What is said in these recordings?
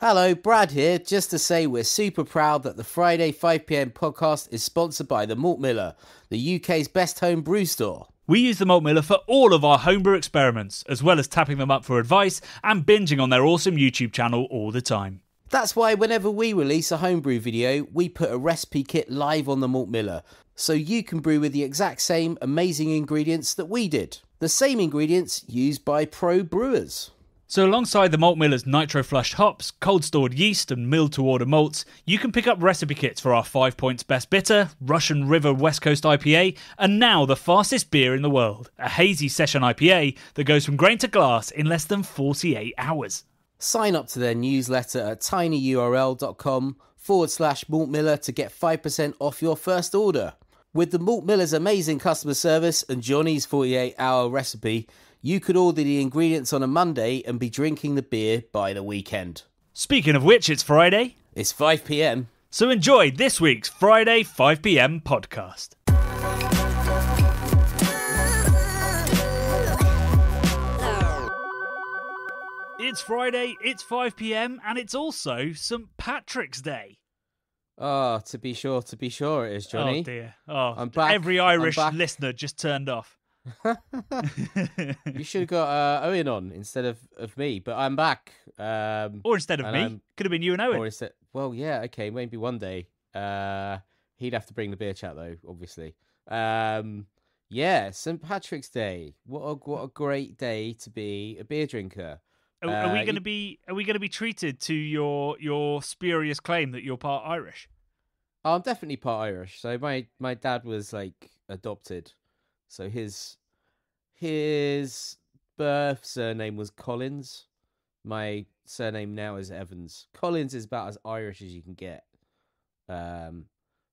Hello, Brad here. Just to say we're super proud that the Friday 5pm podcast is sponsored by the Malt Miller, the UK's best home brew store. We use the Malt Miller for all of our homebrew experiments, as well as tapping them up for advice and binging on their awesome YouTube channel all the time. That's why whenever we release a homebrew video, we put a recipe kit live on the Malt Miller, so you can brew with the exact same amazing ingredients that we did. The same ingredients used by pro brewers. So alongside the Malt Miller's nitro-flushed hops, cold-stored yeast and milled-to-order malts, you can pick up recipe kits for our 5 Points Best Bitter, Russian River West Coast IPA, and now the fastest beer in the world, a hazy session IPA that goes from grain to glass in less than 48 hours. Sign up to their newsletter at tinyurl.com/Malt Miller to get 5% off your first order. With the Malt Miller's amazing customer service and Johnny's 48-hour recipe, you could order the ingredients on a Monday and be drinking the beer by the weekend. Speaking of which, it's Friday. It's 5pm. So enjoy this week's Friday 5pm podcast. It's Friday, it's 5pm, and it's also St. Patrick's Day. Oh, to be sure it is, Johnny. Oh dear. Oh, I'm back. Every Irish listener just turned off. You should have got Owen on instead of me, but I'm back. Or instead of me. Could have been you and Owen. Well, yeah, okay, maybe one day. He'd have to bring the beer chat though, obviously. Yeah, St. Patrick's Day. What a great day to be a beer drinker. Are we going to be treated to your spurious claim that you're part Irish? I'm definitely part Irish. So my dad was like adopted. So his birth surname was Collins. My surname now is Evans. Collins is about as Irish as you can get.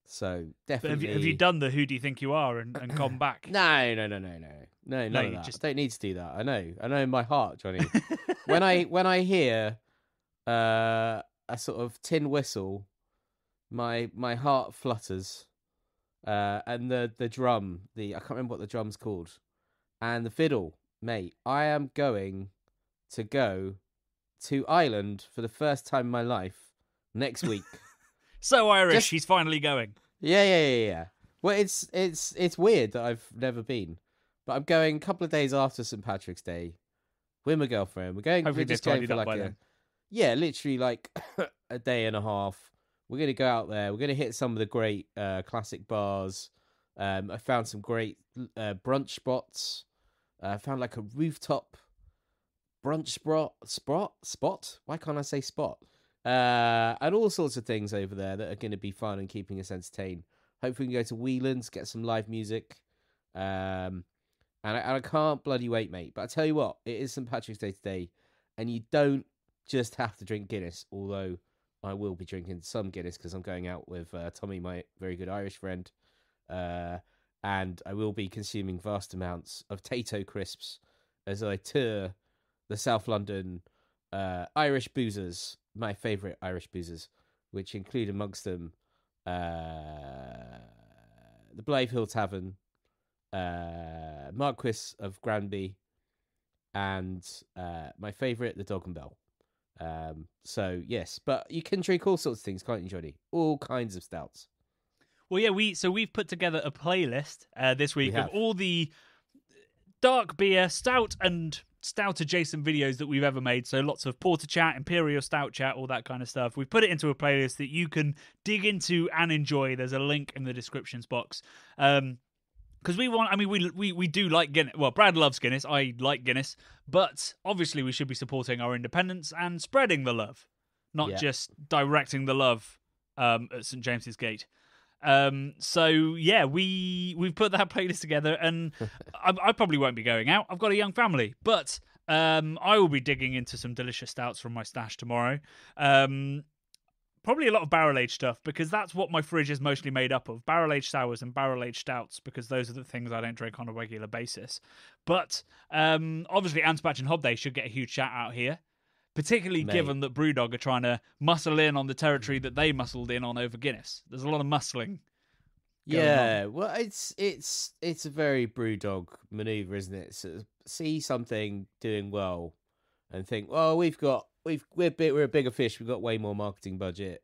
So definitely. Have you done the who do you think you are and gone back? No, none of that. Just don't need to do that. I know in my heart, Johnny. when I hear a sort of tin whistle, my heart flutters. And the drum, I can't remember what the drum's called, and the fiddle, mate. I am going to go to Ireland for the first time in my life next week. So Irish, he's finally going. Yeah. Well, it's weird that I've never been, but I'm going a couple of days after St. Patrick's Day with my girlfriend. We're just going for like literally like a day and a half. We're going to go out there. We're going to hit some of the great classic bars. I found some great brunch spots. I found like a rooftop brunch spot. Why can't I say spot? And all sorts of things over there that are going to be fun and keeping us entertained. Hopefully we can go to Whelan's, get some live music. And I can't bloody wait, mate. But I tell you what, it is St. Patrick's Day today. And you don't just have to drink Guinness, although I will be drinking some Guinness because I'm going out with Tommy, my very good Irish friend. And I will be consuming vast amounts of Tato crisps as I tour the South London Irish boozers, my favourite Irish boozers, which include amongst them the Blythe Hill Tavern, Marquis of Granby, and my favourite, the Dog and Bell. So yes, but you can drink all sorts of things, can't you, Johnny? All kinds of stouts. Well, yeah, we've put together a playlist this week of all the dark beer, stout and stout adjacent videos that we've ever made. So lots of porter chat, imperial stout chat, all that kind of stuff. We've put it into a playlist that you can dig into and enjoy. There's a link in the descriptions box. Because we do like Guinness. Well, Brad loves Guinness. I like Guinness. But obviously we should be supporting our independence and spreading the love. Not just directing the love at St. James's Gate. So yeah, we've put that playlist together, and I probably won't be going out. I've got a young family, but I will be digging into some delicious stouts from my stash tomorrow. Probably a lot of barrel-aged stuff, because that's what my fridge is mostly made up of. Barrel-aged sours and barrel-aged stouts, because those are the things I don't drink on a regular basis. But obviously Anspach and Hobday should get a huge shout out here, particularly given that Brewdog are trying to muscle in on the territory that they muscled in on over Guinness. There's a lot of muscling. Well, it's a very Brewdog manoeuvre, isn't it? So see something doing well and think, well, we've got we're a bigger fish. We've got way more marketing budget,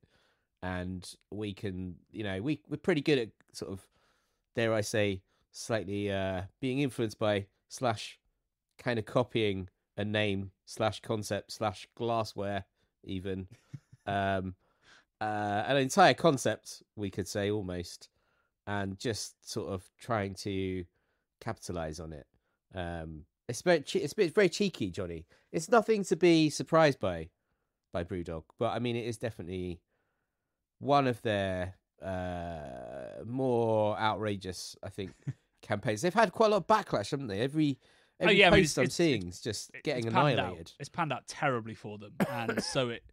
and we can, we're pretty good at sort of, dare I say, slightly being influenced by / kind of copying a name / concept / glassware even. An entire concept, we could say, almost, and just sort of trying to capitalize on it. It's very cheeky, Johnny. It's nothing to be surprised by Brewdog, but I mean, it is definitely one of their more outrageous, I think, campaigns. They've had quite a lot of backlash, haven't they? Every post I'm seeing is just getting annihilated. It's panned out terribly for them, and so it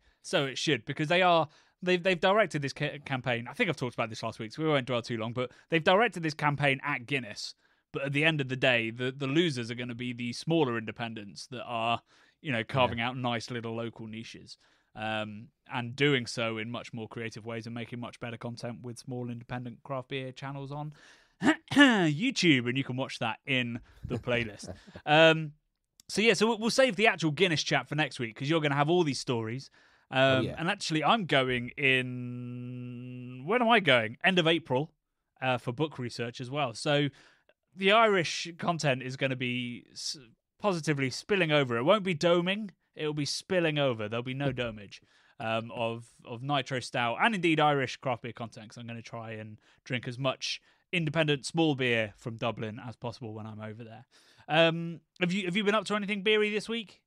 should, because they've directed this campaign. I think I've talked about this last week, so we won't dwell too long. But they've directed this campaign at Guinness. But at the end of the day, the losers are going to be the smaller independents that are, carving out nice little local niches, and doing so in much more creative ways and making much better content with small independent craft beer channels on YouTube, and you can watch that in the playlist. So we'll save the actual Guinness chat for next week, because you're going to have all these stories. And actually, I'm going in. When am I going? End of April for book research as well. So the Irish content is going to be positively spilling over. It won't be doming. It'll be spilling over. There'll be no domage of Nitro Stout and indeed Irish craft beer content, because I'm going to try and drink as much independent small beer from Dublin as possible when I'm over there. Have you been up to anything beery this week?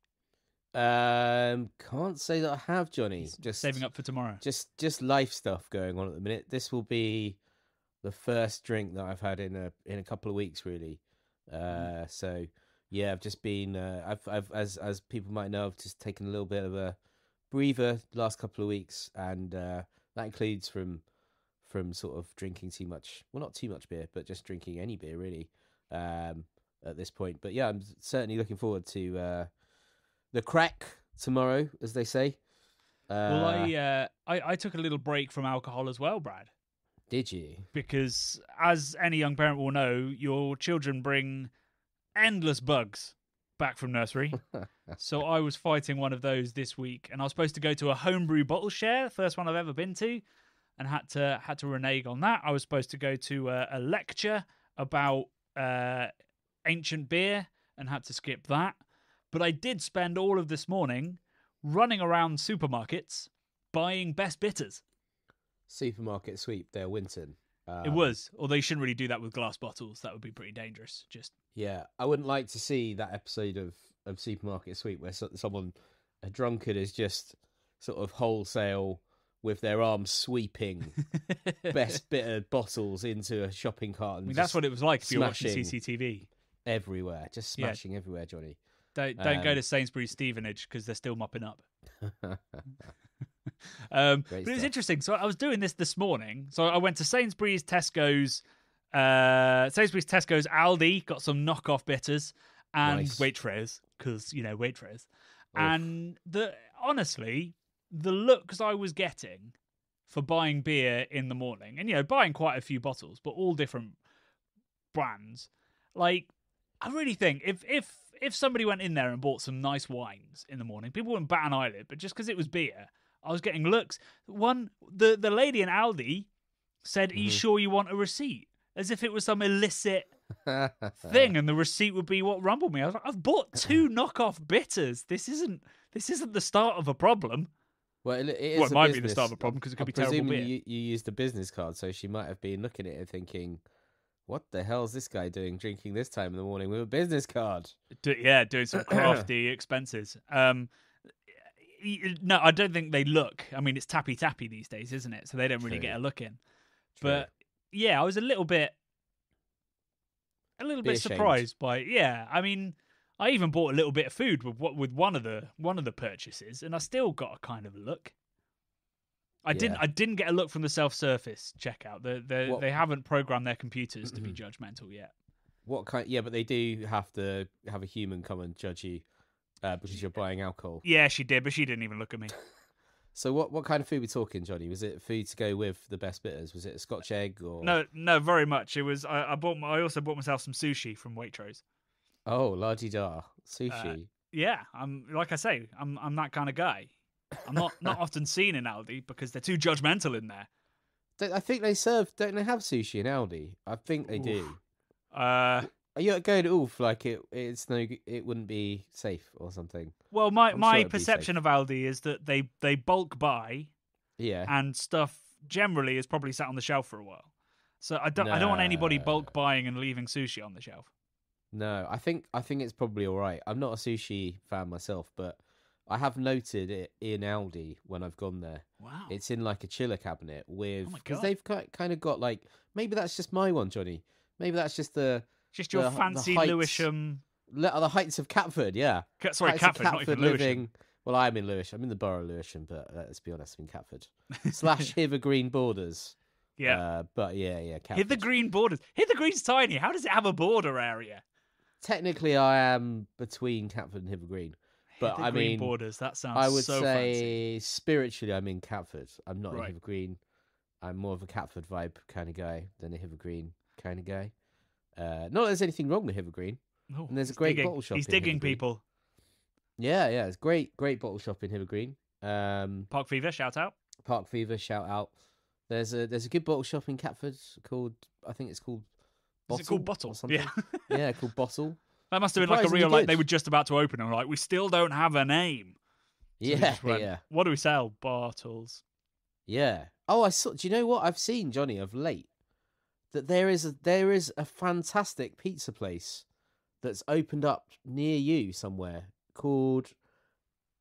Can't say that I have, Johnny. Just saving up for tomorrow. Just life stuff going on at the minute. This will be the first drink that I've had in a couple of weeks, really. So yeah, I've just been I've as people might know, I've just taken a little bit of a breather the last couple of weeks, and that includes from sort of drinking too much, well, not too much beer, but just drinking any beer really at this point. But yeah, I'm certainly looking forward to the crack tomorrow, as they say. Well, I took a little break from alcohol as well, Brad. Did you? Because as any young parent will know, your children bring endless bugs back from nursery. So I was fighting one of those this week, and I was supposed to go to a homebrew bottle share, first one I've ever been to, and had to renege on that. I was supposed to go to a lecture about ancient beer and had to skip that. But I did spend all of this morning running around supermarkets buying best bitters. Supermarket sweep, Dale Winton. It was, although you shouldn't really do that with glass bottles. That would be pretty dangerous. Yeah, I wouldn't like to see that episode of Supermarket Sweep where someone, a drunkard, is just sort of wholesale with their arms sweeping best bitter bottles into a shopping cart. And that's what it was like if you're watching CCTV. Everywhere, just smashing everywhere, Johnny. Don't go to Sainsbury's Stevenage, because they're still mopping up. But it was interesting. So I was doing this morning. So I went to Sainsbury's, Tesco's, Aldi, got some knockoff bitters and Waitrose, because Waitrose. And honestly, the looks I was getting for buying beer in the morning, and buying quite a few bottles, but all different brands. Like, I really think if somebody went in there and bought some nice wines in the morning, people wouldn't bat an eyelid. But just because it was beer, I was getting looks. The lady in Aldi said, "Are you sure you want a receipt?" As if it was some illicit thing, and the receipt would be what rumbled me. I was like, I've bought 2 knockoff bitters. This isn't the start of a problem. Well, it might be the start of a problem, because it could be terrible beer. You used a business card, so she might have been looking at it thinking, what the hell is this guy doing drinking this time in the morning with a business card? Doing some crafty expenses. No, I don't think they look. I mean, it's tappy these days, isn't it? So they don't really get a look in. True. But yeah, I was a little bit surprised by. Yeah, I mean, I even bought a little bit of food with one of the purchases, and I still got a kind of a look. I didn't get a look from the self-service checkout. They haven't programmed their computers to be judgmental yet. What kind? Yeah, but they do have to have a human come and judge you because you're buying alcohol. Yeah, she did, but she didn't even look at me. So what kind of food were we talking, Johnny? Was it food to go with the best bitters? Was it a Scotch egg or? No, very much. It was. I also bought myself some sushi from Waitrose. Oh, la-di-da. Sushi. Yeah, I'm like I say, I'm that kind of guy. I'm not often seen in Aldi because they're too judgmental in there. I think they serve. Don't they have sushi in Aldi? I think they do. Uh, Are you going oof like it's no? It wouldn't be safe or something. Well, I'm my sure perception of Aldi is that they bulk buy, yeah, and stuff generally is probably sat on the shelf for a while. So I don't want anybody No. bulk buying and leaving sushi on the shelf. No, I think it's probably all right. I'm not a sushi fan myself, but I have noted it in Aldi when I've gone there. Wow, It's in like a chiller cabinet with because God. they've kind of got like maybe that's just my one, Johnny. Maybe that's just your fancy heights, Lewisham. The heights of Catford, yeah. Sorry, Catford, not even Lewisham. Living. Well, I'm in Lewisham. I'm in the borough of Lewisham, but let's be honest, I'm in Catford / Hither Green borders. Yeah, but yeah, Catford. Hither Green borders. Hither Green's tiny. How does it have a border area? Technically, I am between Catford and Hither Green. But Hither Green borders. That sounds. I would so say fancy. spiritually, I'm in Catford. I'm not in Right. Hither Green. I'm more of a Catford vibe kind of guy than a Hither Green kind of guy. Not that there's anything wrong with Hither Green. Oh, And there's a great digging. bottle shop. He's in digging Hither Green. people. Yeah, it's great bottle shop in Hither Green. Park Fever, shout out. Park Fever, shout out. There's a good bottle shop in Catford called Bottle. Is it called Bottle? Or something? Yeah. Yeah, called Bottle. That must have been like a real, like they were just about to open and were like, we still don't have a name. So Yeah. What do we sell? Bottles. Yeah. Oh, I saw. Do you know what I've seen, Johnny, of late? That there is a fantastic pizza place that's opened up near you somewhere called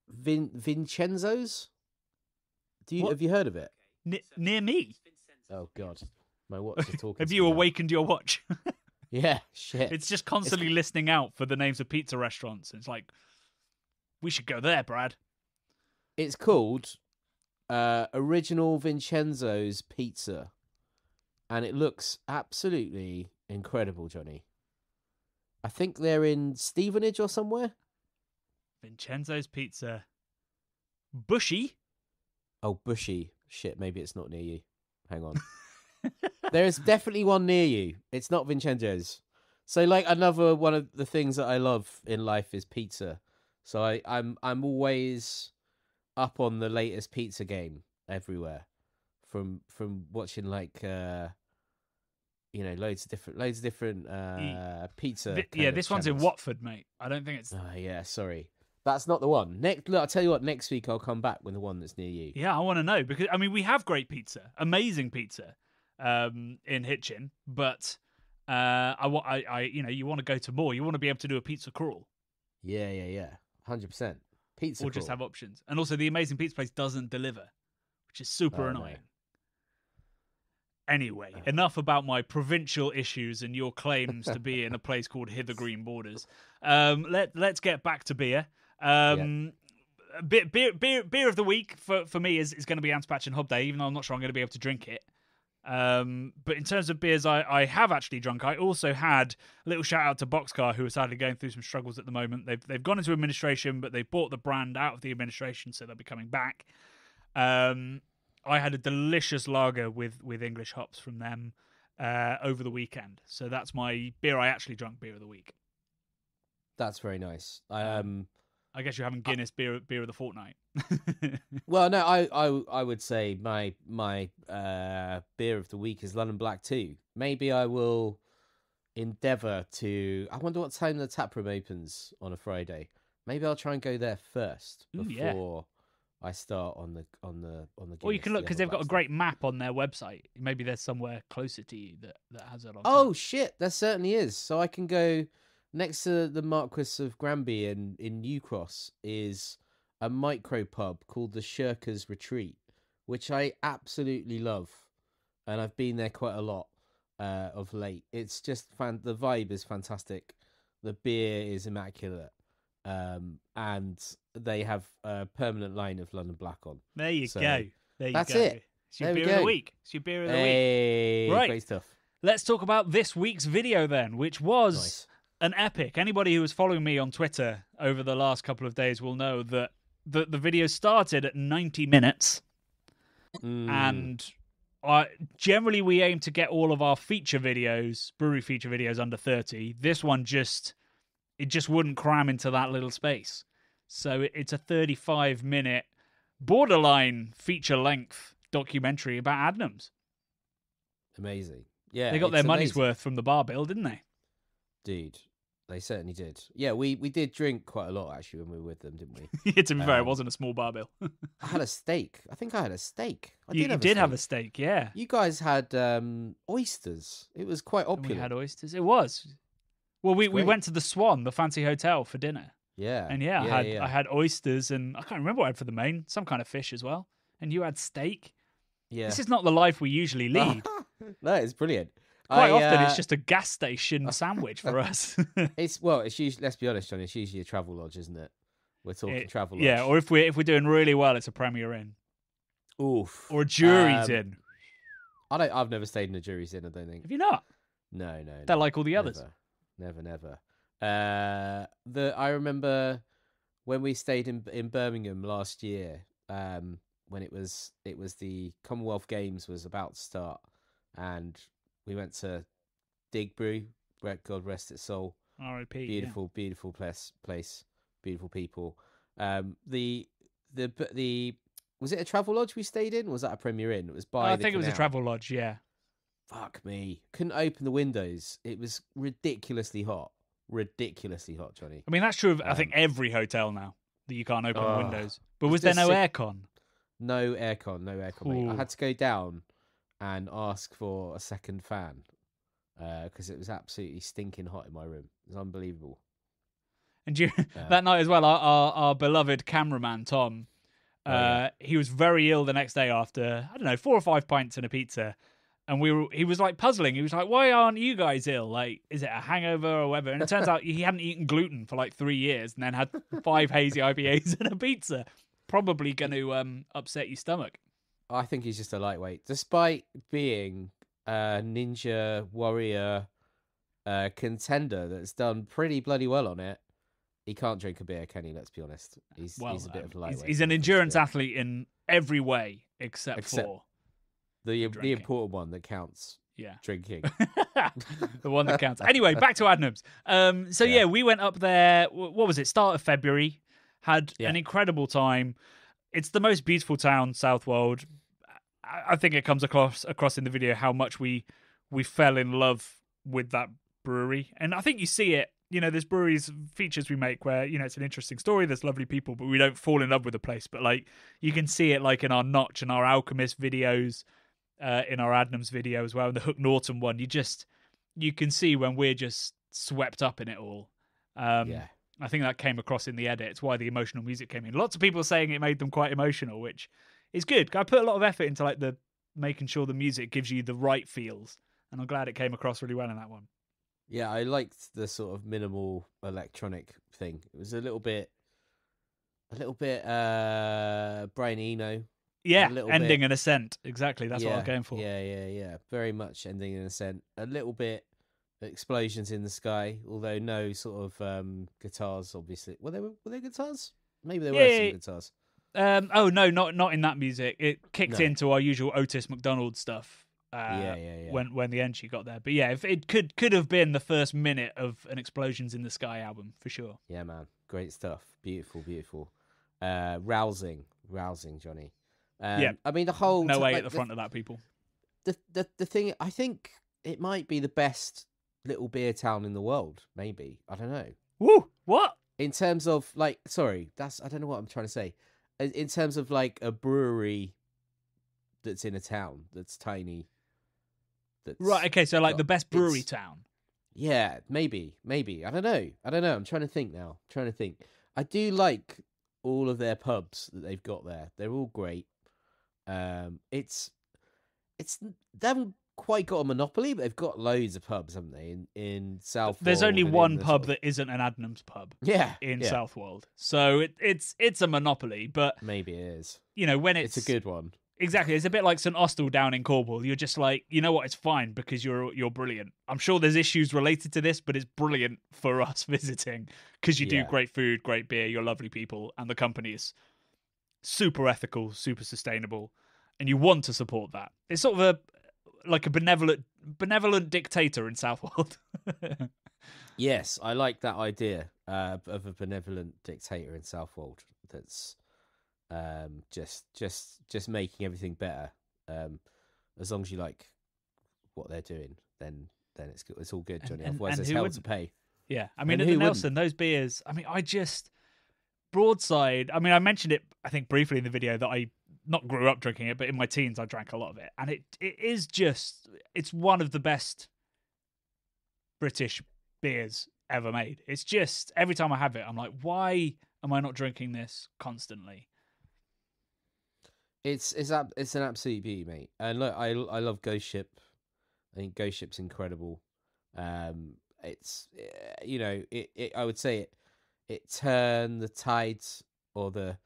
Vincenzo's. Have you heard of it? Near me? Oh God, my watch is talking. Have you awakened your watch? Yeah, shit. It's just constantly listening out for the names of pizza restaurants. It's like, we should go there, Brad. It's called Original Vincenzo's Pizza, and it looks absolutely incredible, Johnny. I think they're in Stevenage or somewhere. Vincenzo's Pizza. Bushy? Oh, Bushy. Shit, maybe it's not near you. Hang on. There is definitely one near you. It's not Vincenzo's. So, like, another one of the things that I love in life is pizza. So I'm always up on the latest pizza game everywhere. From watching like loads of different pizza. This one's in Watford, mate. I don't think it's. Oh yeah, sorry. That's not the one. Look, I'll tell you what. Next week I'll come back with the one that's near you. Yeah, I want to know because we have great pizza, amazing pizza, in Hitchin, but you want to go to more. You want to be able to do a pizza crawl. Yeah. 100%. Pizza or crawl. just have options. And also, the amazing pizza place doesn't deliver, which is super annoying. No. Anyway, enough about my provincial issues and your claims to be in a place called Hither Green Borders. Let's get back to beer. Beer of the week for me is going to be Anspach and Hobday, even though I'm not sure I'm going to be able to drink it. But in terms of beers I have actually drunk, I also had a little shout out to Boxcar, who are sadly going through some struggles at the moment. They've gone into administration, but they've bought the brand out of the administration, so they'll be coming back. I had a delicious lager with English hops from them over the weekend, so that's my beer I actually drunk beer of the week. That's very nice. I guess you're having Guinness beer of the fortnight. Well, no, I would say my beer of the week is London Black 2. Maybe I will endeavour to. I wonder what time the taproom opens on a Friday. Maybe I'll try and go there first before I start on the Guinness. Or you can look because they've got a great map on their website. Maybe there's somewhere closer to you that has it on. Oh shit, there certainly is. So I can go. Next to the Marquis of Granby in New Cross is a micro pub called the Shirker's Retreat, which I absolutely love, and I've been there quite a lot of late. It's just the vibe is fantastic, the beer is immaculate, and they have a permanent line of London Black on. There you go. That's it. It's your beer of the week. It's your beer of the week. Right. Great stuff. Let's talk about this week's video then, which was. Nice. An epic. Anybody who was following me on Twitter over the last couple of days will know that the video started at 90 minutes. And generally we aim to get all of our feature videos, brewery feature videos, under 30. This one just It just wouldn't cram into that little space. So it's a 35-minute, borderline feature-length documentary about Adnams. Amazing. Yeah, they got their money's worth from the bar bill, didn't they? Dude, they certainly did. Yeah, we did drink quite a lot, actually, when we were with them, didn't we? Yeah, to be fair, it wasn't a small bar bill. I had a steak. I think I had a steak. You did have a steak, yeah. You guys had oysters. It was quite opulent. And we had oysters. It was. Well, we went to the Swan, the fancy hotel, for dinner. Yeah. And I had oysters, and I can't remember what I had for the main. Some kind of fish as well. And you had steak. Yeah. This is not the life we usually lead. No, it's brilliant. Quite often, it's just a gas station sandwich for us. It's usually, let's be honest, Johnny, it's usually a travel lodge, isn't it? We're talking travel lodge. Yeah, or if we're doing really well, it's a Premier Inn. Oof. Or a Jury's Inn. I've never stayed in a Jury's Inn, I don't think. Have you not? No. They're like all the others. Never. I remember when we stayed in Birmingham last year, when it was the Commonwealth Games was about to start, and we went to Dig Brew, God rest its soul. R.I.P. Beautiful place, beautiful people. The was it a travel lodge we stayed in? Or was that a Premier Inn? It was by. I think it was a travel lodge. Yeah. Fuck me, couldn't open the windows. It was ridiculously hot, Johnny. I mean, that's true of I think every hotel now that you can't open the windows. But was there no aircon? No aircon, mate. I had to go down and ask for a second fan because it was absolutely stinking hot in my room. It was unbelievable. And that night as well, our beloved cameraman, Tom, he was very ill the next day after, 4 or 5 pints and a pizza. And he was like puzzling. He was like, why aren't you guys ill? Like, is it a hangover or whatever? And it turns out he hadn't eaten gluten for like 3 years and then had 5 hazy IPAs and a pizza. Probably going to upset your stomach. I think he's just a lightweight. Despite being a ninja warrior contender that's done pretty bloody well on it, he can't drink a beer, can he? Let's be honest. He's a bit of a lightweight. He's an endurance athlete in every way except for... The important one that counts. Yeah. Drinking. The one that counts. Anyway, back to Adnams. We went up there, what was it, start of February, had an incredible time. It's the most beautiful town, Southwold. I think it comes across in the video how much we fell in love with that brewery. And I think you see it, there's breweries, features we make where, it's an interesting story, there's lovely people, but we don't fall in love with the place. But like, you can see it like in our Notch and our Alchemist videos, in our Adnams video as well, and the Hook Norton one, you can see when we're just swept up in it all. I think that came across in the edit. It's why the emotional music came in. Lots of people saying it made them quite emotional, which is good. I put a lot of effort into like the making sure the music gives you the right feels, and I'm glad it came across really well in that one. Yeah, I liked the sort of minimal electronic thing. It was a little bit Brian Eno. Yeah, ending an ascent. Exactly, that's what I was going for. Yeah. Very much ending an ascent. A little bit explosions in the sky, although no sort of guitars, obviously. Were there guitars? Maybe there were some guitars. No, not in that music. It kicked into our usual Otis McDonald stuff. When the entry got there. But yeah, if it could have been the first minute of an Explosions in the Sky album, for sure. Yeah, man. Great stuff. Beautiful. Rousing, Johnny. I mean, the whole... No way at the front of that, people. The thing, I think it might be the best little beer town in the world, maybe. I don't know. Woo! What? In terms of, I don't know what I'm trying to say. In terms of, like, a brewery that's in a town that's tiny. Right, okay, so, like, the best brewery town. Yeah, maybe. I don't know. I'm trying to think now. I do like all of their pubs that they've got there. They're all great. They haven't quite got a monopoly, but they've got loads of pubs, haven't they? In Southwold. There's only one pub that isn't an Adnams pub. In Southwold, so it's a monopoly. But maybe it is. When it's a good one. Exactly, it's a bit like St Austell down in Cornwall. You're just like, you know what? It's fine because you're brilliant. I'm sure there's issues related to this, but it's brilliant for us visiting because you do great food, great beer, you're lovely people, and the company is super ethical, super sustainable, and you want to support that. It's sort of a benevolent dictator in Southwold. Yes, I like that idea of a benevolent dictator in Southwold that's just making everything better. As long as you like what they're doing, then it's all good, Johnny. Otherwise, there's hell to pay. Yeah, I mean, at the Nelson, those beers. I mean, Broadside. I mean, I mentioned it, I think, briefly in the video that I not grew up drinking it, but in my teens I drank a lot of it, and it's one of the best British beers ever made. It's just every time I have it, I'm like, why am I not drinking this constantly? It's an absolute beauty, mate. And look, I love Ghost Ship. I think Ghost Ship's incredible. It's I would say it turned the tides, or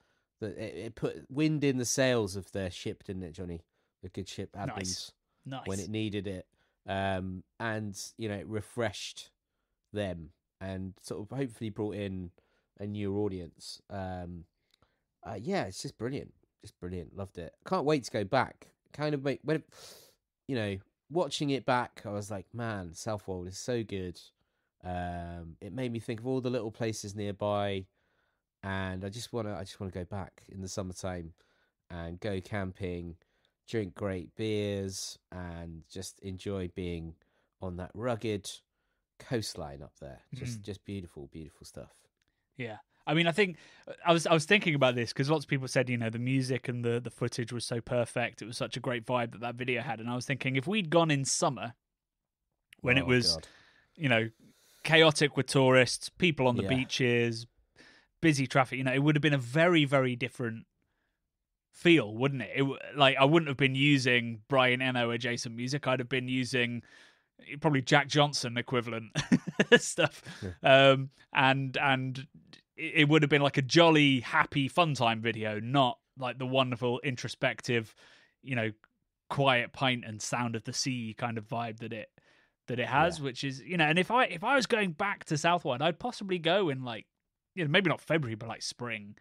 it put wind in the sails of their ship, didn't it, Johnny? The good ship Adnams, nice. When it needed it, and it refreshed them and sort of hopefully brought in a new audience. It's just brilliant. Loved it. Can't wait to go back. Kind of watching it back, I was like, man, Southwold is so good. It made me think of all the little places nearby, and I just want to go back in the summertime and go camping, drink great beers, and just enjoy being on that rugged coastline up there. Just beautiful, beautiful stuff. Yeah. I mean, I think I was thinking about this because lots of people said, the music and the footage was so perfect. It was such a great vibe that video had. And I was thinking if we'd gone in summer when it was, chaotic with tourists, people on the beaches, busy traffic, it would have been a very, very different feel, wouldn't it? I wouldn't have been using Brian Eno adjacent music. I'd have been using probably Jack Johnson equivalent stuff. Yeah. And it would have been like a jolly, happy, fun time video, not like the wonderful, introspective, quiet pint and sound of the sea kind of vibe that it has, which is, and if I was going back to Southwold, I'd possibly go in maybe not February, but like spring.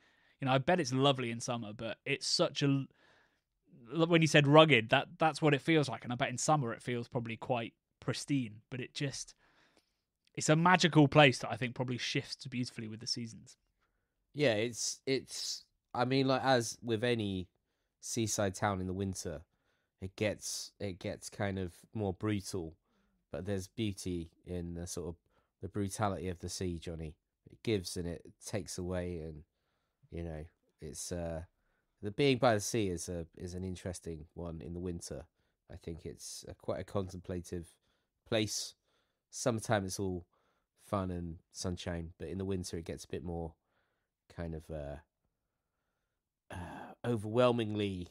I bet it's lovely in summer, but it's such a, when you said rugged, that's what it feels like. And I bet in summer it feels probably quite pristine, but it's a magical place that I think probably shifts beautifully with the seasons. Yeah, it's. I mean, like as with any seaside town in the winter, it gets kind of more brutal, but there's beauty in the sort of the brutality of the sea, Johnny. It gives and it takes away, and it's the being by the sea is an interesting one in the winter. I think it's quite a contemplative place. Summertime it's all fun and sunshine, but in the winter it gets a bit more kind of overwhelmingly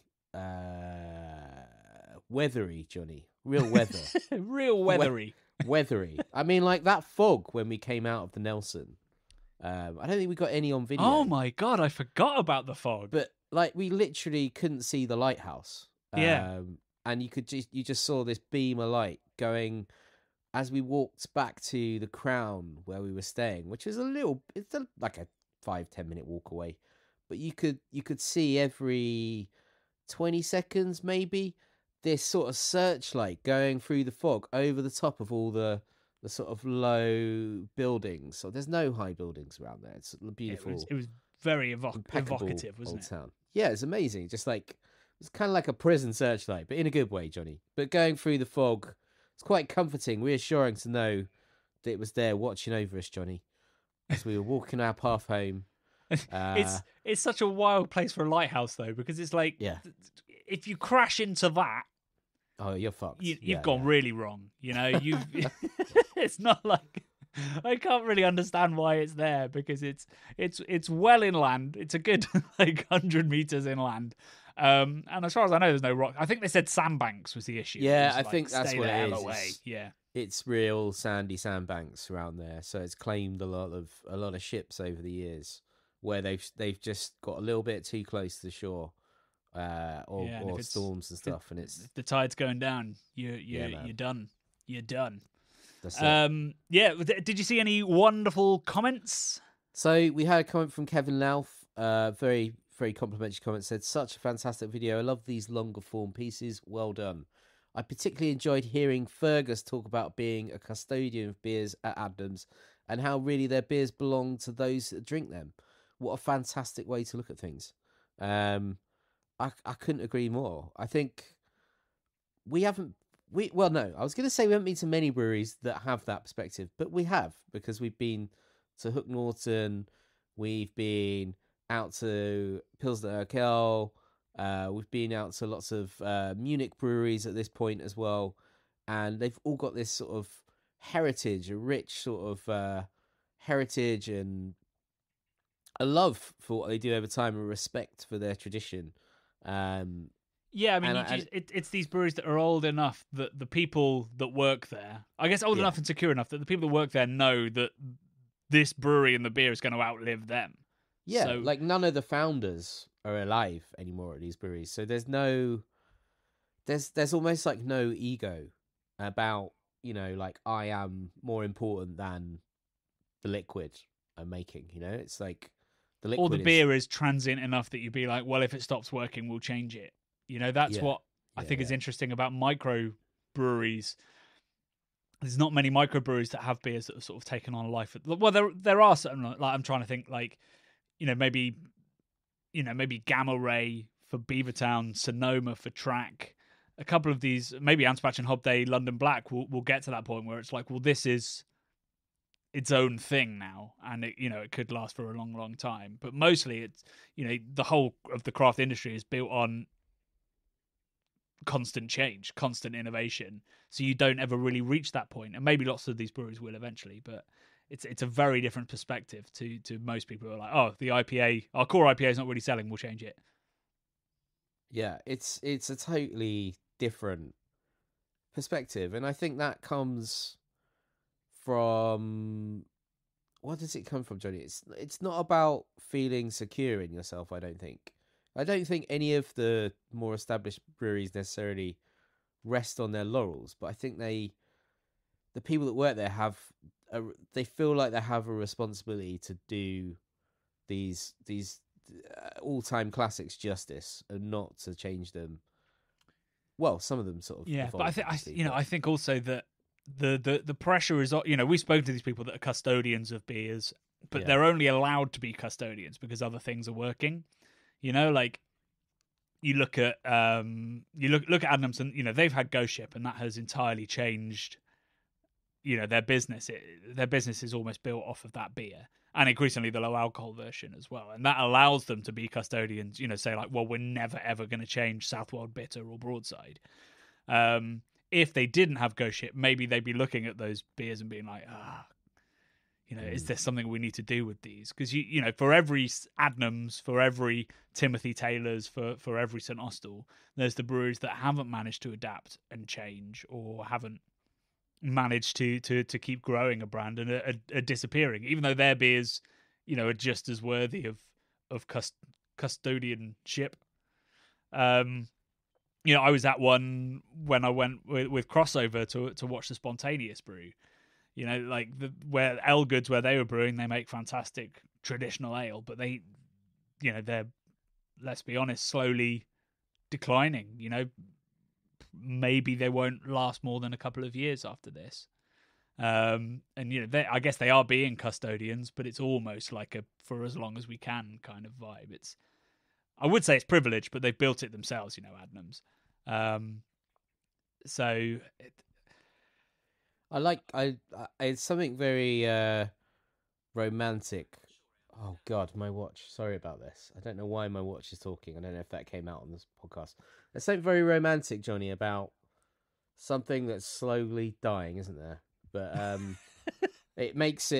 weathery, Johnny. Real weather. Real weathery. Weathery. I mean, like that fog when we came out of the Nelson. I don't think we got any on video. Oh my God, I forgot about the fog. But we literally couldn't see the lighthouse. Yeah. And you just saw this beam of light going as we walked back to the Crown where we were staying, which is like a 5-10 minute walk away. But you could see every 20 seconds maybe this sort of searchlight going through the fog over the top of all the sort of low buildings. So there's no high buildings around there. It's beautiful. It was very evocative, wasn't it? Town. Yeah, it's amazing. Just it's kind of like a prison searchlight, but in a good way, Johnny. But going through the fog, it's quite comforting, reassuring to know that it was there watching over us, Johnny, as we were walking our path home. It's such a wild place for a lighthouse, though, because it's like, if you crash into that, oh, you're fucked. You've gone really wrong. It's not like, I can't really understand why it's there, because it's well inland. It's a good 100 meters inland. And as far as I know, there's no rock. I think they said sandbanks was the issue. Yeah, I think that's what it is. Yeah, it's real sandy sandbanks around there. So it's claimed a lot of ships over the years where they've just got a little bit too close to the shore, or storms and stuff. And it's the tide's going down. You're done. You're done. That's it. Yeah. Did you see any wonderful comments? So we had a comment from Kevin Lauf. Very, very complimentary comment. Said, such a fantastic video. I love these longer form pieces. Well done. I particularly enjoyed hearing Fergus talk about being a custodian of beers at Adnams and how really their beers belong to those that drink them. What a fantastic way to look at things. I couldn't agree more. I think we haven't. Well, no, I was going to say we haven't been to many breweries that have that perspective, but we have, because we've been to Hook Norton, we've been out to Pilsner Urquell, we've been out to lots of Munich breweries at this point as well, and they've all got this sort of heritage, a rich sort of heritage, and a love for what they do over time, and respect for their tradition. Yeah, I mean, it's these breweries that are old enough that the people that work there, I guess old enough and secure enough that the people that work there know that this brewery and the beer is going to outlive them. Yeah, so, like none of the founders are alive anymore at these breweries. So there's almost like no ego about, like I am more important than the liquid I'm making, It's like the liquid or the beer is transient enough that you'd be like, well, if it stops working, we'll change it. That's what I think is interesting about micro breweries. There's not many microbreweries that have beers that have sort of taken on a life. Well, there are certain, like I'm trying to think, like, maybe Gamma Ray for Beavertown, Sonoma for Track. A couple of these, maybe Anspach and Hobday, London Black, will get to that point where it's like, well, this is its own thing now, and it could last for a long, long time. But mostly, it's the whole of the craft industry is built on constant change, constant innovation, so you don't ever really reach that point. And maybe lots of these breweries will eventually, but it's a very different perspective to most people who are like, oh, the IPA, our core IPA is not really selling, we'll change it. Yeah, it's a totally different perspective, and I think that comes from, what does it come from, Johnny? It's not about feeling secure in yourself. I don't think any of the more established breweries necessarily rest on their laurels, but I think the people that work there they feel like they have a responsibility to do these all-time classics justice, and not to change them. Well, some of them sort of evolve, but I think also that the pressure is, we've spoken to these people that are custodians of beers, but they're only allowed to be custodians because other things are working. Like you look at Adnams, and they've had Ghost Ship, and that has entirely changed their business. Their business is almost built off of that beer, and increasingly the low alcohol version as well, and that allows them to be custodians. Say like, well, we're never ever going to change Southwold Bitter or Broadside. If they didn't have Ghost Ship, maybe they'd be looking at those beers and being like, is there something we need to do with these? Because for every Adnams, for every Timothy Taylor's, for every St Austell, there's the breweries that haven't managed to adapt and change, or haven't managed to keep growing a brand, and are disappearing, even though their beers, are just as worthy of custodianship. I was at one when I went with Crossover to watch the Spontaneous brew. Like where Elgood's, where they were brewing, they make fantastic traditional ale, but they're, let's be honest, slowly declining. Maybe they won't last more than a couple of years after this. And I guess they are being custodians, but it's almost like a for as long as we can kind of vibe. I would say it's privilege, but they've built it themselves, Adnams. So it's something very romantic. Oh God, my watch. Sorry about this. I don't know why my watch is talking. I don't know if that came out on this podcast. There's something very romantic, Johnny, about something that's slowly dying, isn't there? But it makes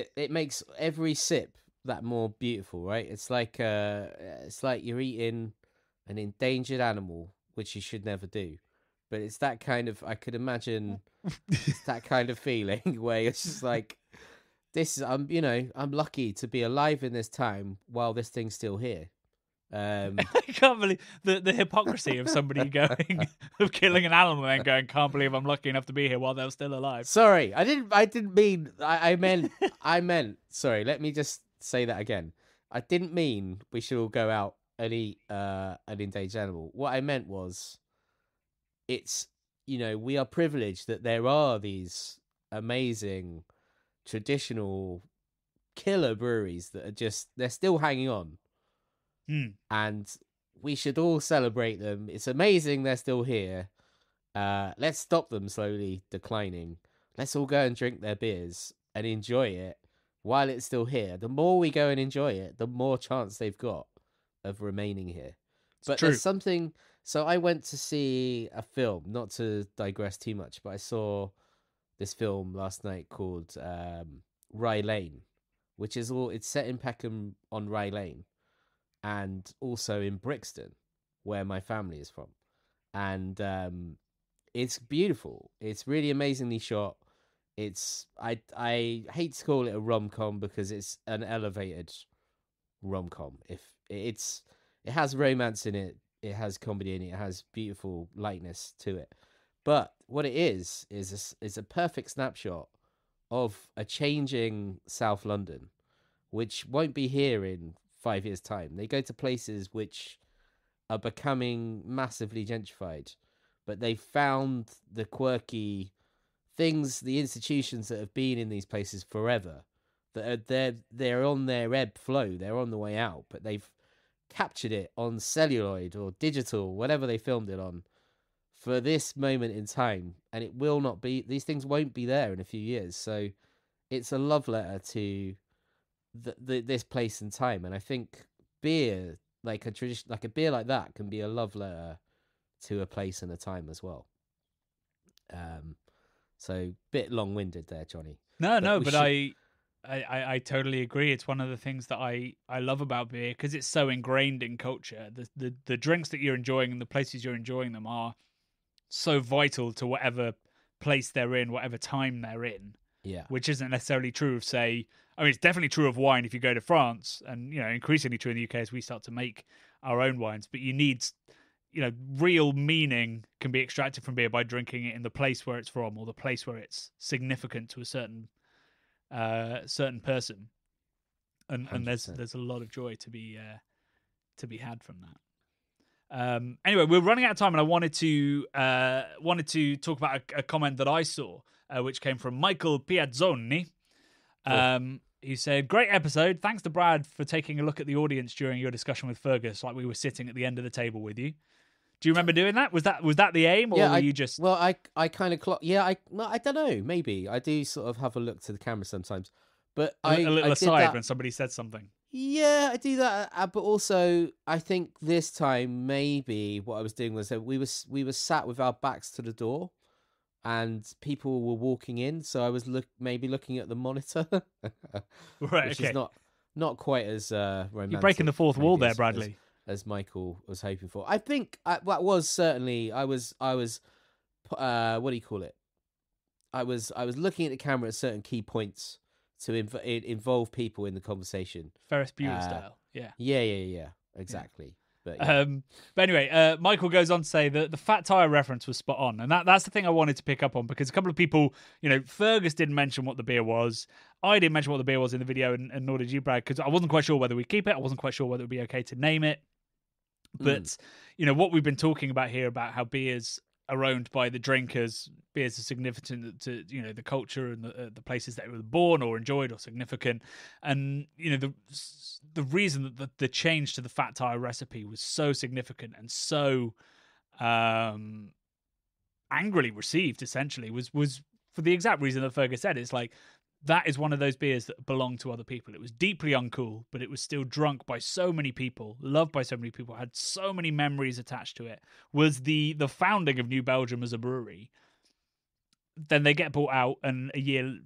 every sip that more beautiful, right? It's like you're eating an endangered animal, which you should never do. But it's that kind of, I could imagine that kind of feeling where it's just like, I'm lucky to be alive in this time while this thing's still here. I can't believe the hypocrisy of somebody going of killing an animal and going, can't believe I'm lucky enough to be here while they're still alive. Sorry, I didn't mean. I meant. Sorry, let me just say that again. I didn't mean we should all go out and eat an endangered animal. What I meant was, it's we are privileged that there are these amazing traditional killer breweries that are they're still hanging on. And we should all celebrate them. It's amazing they're still here. Let's stop them slowly declining. Let's all go and drink their beers and enjoy it while it's still here. The more we go and enjoy it, the more chance they've got of remaining here. But there's something... So I went to see a film, not to digress too much, but I saw this film last night called Rye Lane, which is it's set in Peckham on Rye Lane and also in Brixton, where my family is from. And it's beautiful. It's really amazingly shot. It's I hate to call it a rom-com because it's an elevated rom-com. If it has romance in it, it has comedy in it, it has beautiful lightness to it. But what it is a perfect snapshot of a changing South London, which won't be here in 5 years' time. They go to places which are becoming massively gentrified, but they found the quirky things, the institutions that have been in these places forever, that are they're on their ebb flow, they're on the way out, but they've captured it on celluloid or digital, whatever they filmed it on, for this moment in time, and it will not be. These things won't be there in a few years. So it's a love letter to this place and time, and I think beer, like a beer like that, can be a love letter to a place and a time as well. So bit long-winded there, Johnny. But I totally agree. It's one of the things that I love about beer because it's so ingrained in culture. The drinks that you're enjoying and the places you're enjoying them are so vital to whatever place they're in, whatever time they're in. Yeah. Which isn't necessarily true of, say, I mean, it's definitely true of wine if you go to France, and, you know, increasingly true in the UK as we start to make our own wines. But you need, you know, real meaning can be extracted from beer by drinking it in the place where it's from or the place where it's significant to a certain person, and there's a lot of joy to be had from that. Anyway, we're running out of time, and I wanted to talk about a comment that I saw, which came from Michael Piazzoni. He said, "Great episode. Thanks to Brad for taking a look at the audience during your discussion with Fergus, like we were sitting at the end of the table with you." Do you remember doing that? Was that the aim, or were you just? Well, I kind of I don't know. Maybe I do sort of have a look to the camera sometimes, but a little aside when somebody said something. Yeah, I do that, but also I think this time maybe what I was doing was that we were sat with our backs to the door, and people were walking in, so I was looking at the monitor, right? Which is not quite as romantic. You're breaking the fourth wall there, Bradley. As Michael was hoping for. I think that was certainly, I was what do you call it? I was looking at the camera at certain key points to involve people in the conversation. Ferris Bueller style. Yeah. Yeah. Exactly. Yeah. But anyway, Michael goes on to say that the fat tire reference was spot on, and that's the thing I wanted to pick up on, because a couple of people, you know, Fergus didn't mention what the beer was. I didn't mention what the beer was in the video, and nor did you, Brad, because I wasn't quite sure whether we'd keep it. I wasn't quite sure whether it would be okay to name it. But, you know, what we've been talking about here about how beers are owned by the drinkers, beers are significant to, you know, the culture and the places that were born or enjoyed or significant. And, you know, the reason that the change to the fat tire recipe was so significant and so angrily received, essentially, was for the exact reason that Fergus said. It's like, that is one of those beers that belonged to other people. It was deeply uncool, but it was still drunk by so many people, loved by so many people, had so many memories attached to it. Was the founding of New Belgium as a brewery. Then they get bought out, and 2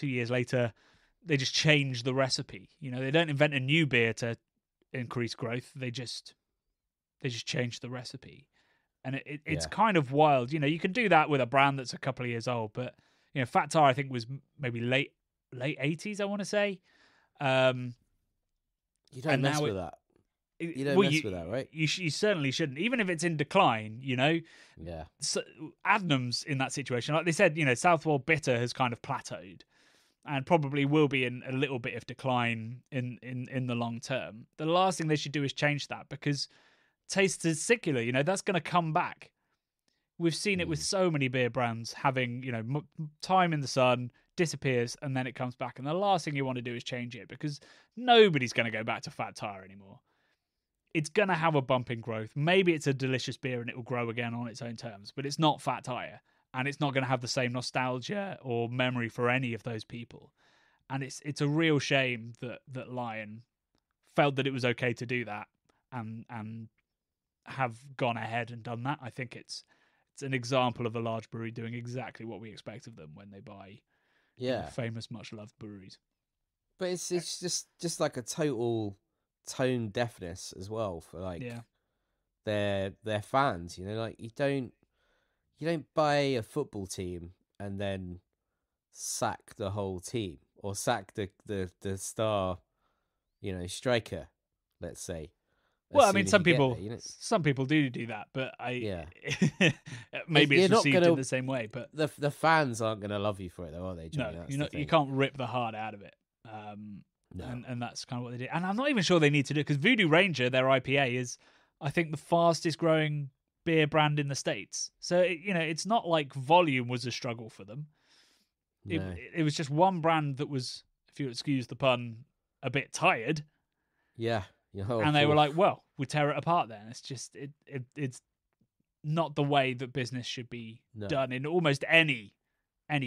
years later, they just change the recipe. You know, they don't invent a new beer to increase growth. They just change the recipe. And it's kind of wild. You know, you can do that with a brand that's a couple of years old, but you know, Fat Tire, I think, was maybe late 80s, I want to say. You don't mess with that. You don't mess with that, right? You certainly shouldn't, even if it's in decline, you know? Yeah. So, Adnams in that situation, like they said, you know, Southwold Bitter has kind of plateaued and probably will be in a little bit of decline in the long term. The last thing they should do is change that, because taste is secular, you know, that's going to come back. We've seen it with so many beer brands having, you know, time in the sun, disappears, and then it comes back. And the last thing you want to do is change it, because nobody's going to go back to Fat Tire anymore. It's going to have a bump in growth. Maybe it's a delicious beer and it will grow again on its own terms, but it's not Fat Tire, and it's not going to have the same nostalgia or memory for any of those people. And it's a real shame that Lion felt that it was okay to do that and have gone ahead and done that. I think it's an example of a large brewery doing exactly what we expect of them when they buy famous, much-loved breweries. But it's just like a total tone deafness as well for like their fans. You know, like you don't buy a football team and then sack the whole team or sack the star, you know, striker, let's say. Well, I mean, some people do that, but maybe it's received in the same way. But the fans aren't going to love you for it, though, are they, Johnny? No, you can't rip the heart out of it. No. And that's kind of what they did. And I'm not even sure they need to do it, because Voodoo Ranger, their IPA, is, I think, the fastest growing beer brand in the States. So, it's not like volume was a struggle for them. No. It was just one brand that was, if you excuse the pun, a bit tired. Yeah. And they were like, well, we tear it apart then. It's just, it's not the way that business should be done in almost any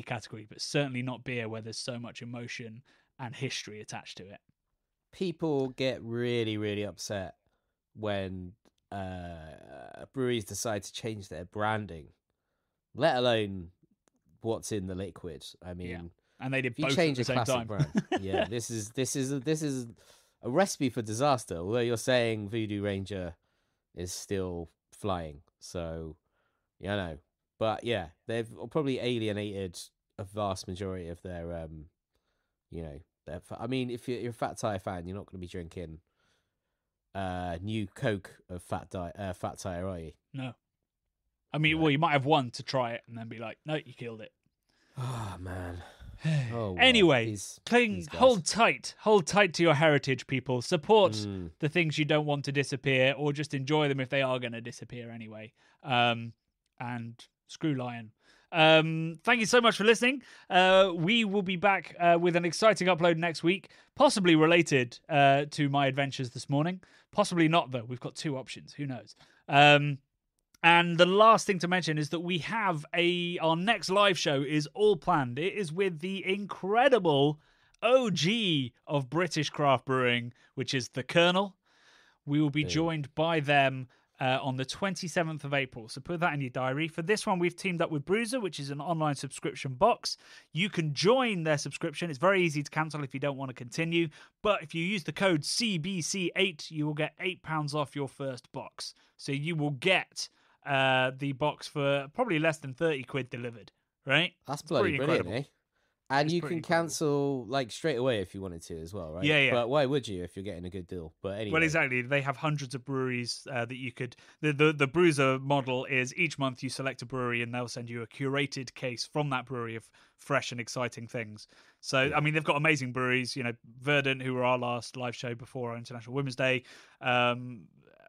category, but certainly not beer, where there's so much emotion and history attached to it. People get really, really upset when breweries decide to change their branding, let alone what's in the liquid. I mean, and they did both at the same time. Brand, this is a recipe for disaster. Although you're saying Voodoo Ranger is still flying, so but they've probably alienated a vast majority of their I mean, if you're a Fat Tire fan, you're not going to be drinking new Coke of Fat Tire, are you? No. I mean, well, you might have one to try it and then be like, no, you killed it. Oh, man. Oh, well, anyway, hold tight to your heritage, people. Support the things you don't want to disappear, or just enjoy them if they are going to disappear anyway. And screw Lion. Thank you so much for listening. We will be back with an exciting upload next week, possibly related to my adventures this morning. Possibly not, though. We've got two options. Who knows? And the last thing to mention is that we have our next live show is all planned. It is with the incredible OG of British craft brewing, which is the Colonel. We will be joined by them on the 27th of April. So put that in your diary. For this one, we've teamed up with Bruiser, which is an online subscription box. You can join their subscription. It's very easy to cancel if you don't want to continue. But if you use the code CBC8, you will get £8 off your first box. So you will get the box for probably less than 30 quid delivered, right? That's bloody brilliant, eh? And you can cancel like straight away if you wanted to as well, right? Yeah. But why would you if you're getting a good deal? But anyway. Well, exactly. They have hundreds of breweries that you could... The Bruiser model is each month you select a brewery and they'll send you a curated case from that brewery of fresh and exciting things. So, I mean, they've got amazing breweries. Verdant, who were our last live show before our International Women's Day.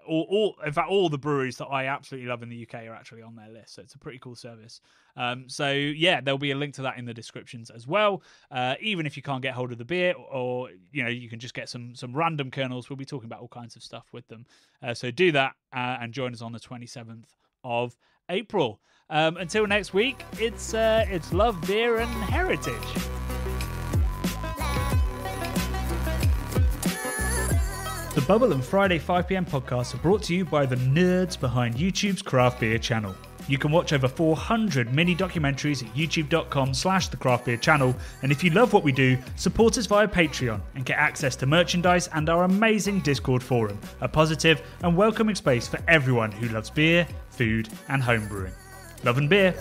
In fact, all the breweries that I absolutely love in the UK are actually on their list. So it's a pretty cool service. There'll be a link to that in the descriptions as well. Even if you can't get hold of the beer, or you can just get some random kernels. We'll be talking about all kinds of stuff with them. So do that and join us on the 27th of April. Until next week, it's love, beer, and heritage. The Bubble and Friday 5pm podcasts are brought to you by the nerds behind YouTube's craft beer channel. You can watch over 400 mini documentaries at youtube.com/the craft beer channel. And if you love what we do, support us via Patreon and get access to merchandise and our amazing Discord forum, a positive and welcoming space for everyone who loves beer, food, and homebrewing. Love and beer.